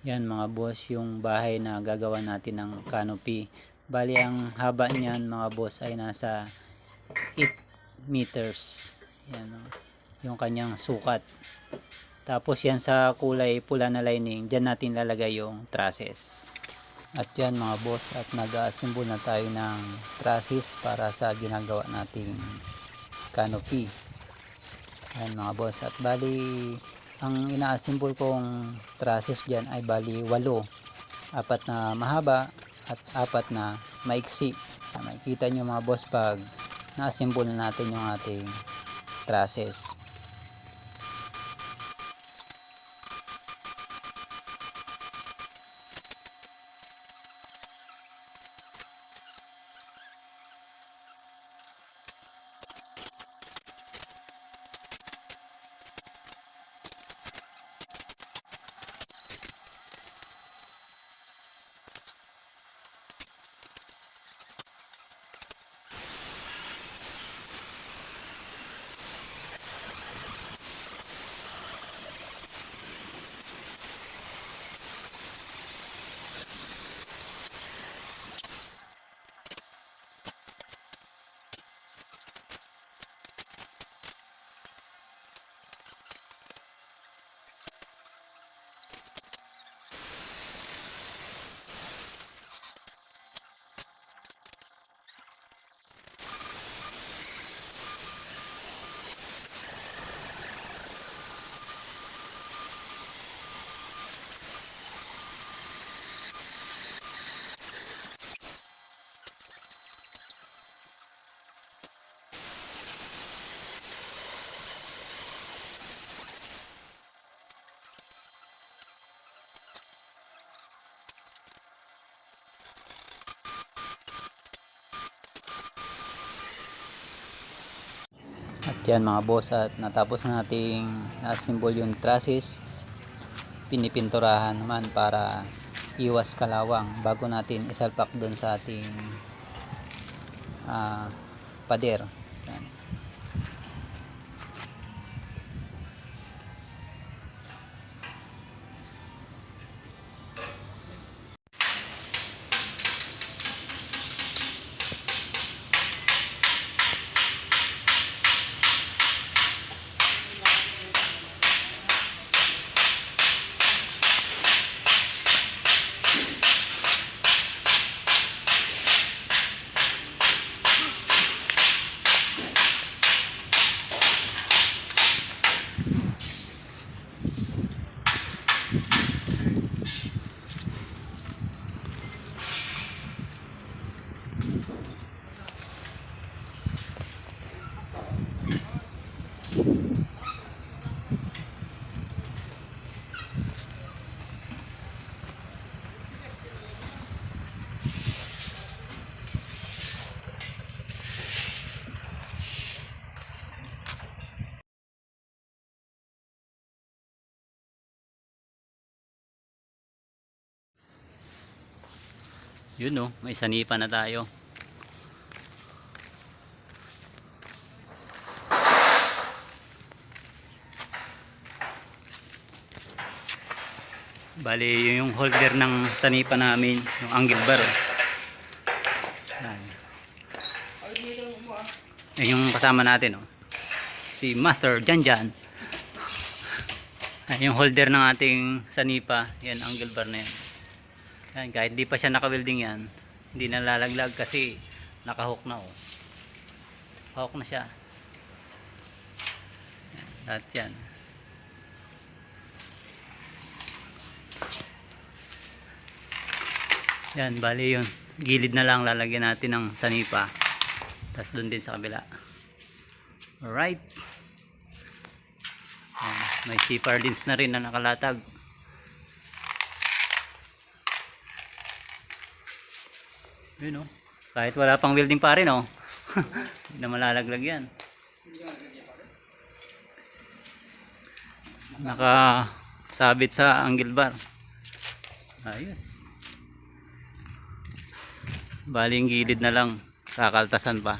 Yan mga boss, yung bahay na gagawa natin ng canopy. Bali ang haba niyan mga boss ay nasa 8 meters. Yan, yung kanyang sukat. Tapos yan sa kulay pula na lining, dyan natin lalagay yung trusses. At yan mga boss, at nag-assemble na tayo ng trusses para sa ginagawa nating canopy. Yan mga boss, at bali ang ina-assemble kong trusses dyan ay bali 8, 4 na mahaba at 4 na maiksi. Makikita nyo mga boss pag na-assemble na natin yung ating trusses. At yan mga boss, at natapos na nating na-assemble yung trusses, pinipinturahan naman para iwas kalawang bago natin isalpak doon sa ating pader. Yan. Yun no, may sanipa na tayo. Bali yung holder ng sanipa namin, yung angle bar. Yung kasama natin si Master Janjan. Yung holder ng ating sanipa, yan angle bar na yan. Yan, kahit di pa siya naka-welding yan, hindi nalalaglag kasi naka-hook na hook na siya. Yan, lahat yan. Yan, bali yun. Gilid na lang lalagyan natin ng sanipa. Tapos doon din sa kabila. Alright. Yan, may C-pardins na rin na nakalatag. Yun kahit wala pang welding pa rin hindi na malalaglag yan. Nakasabit sa angle bar. Ayos. Baling gilid na lang, kakaltasan pa.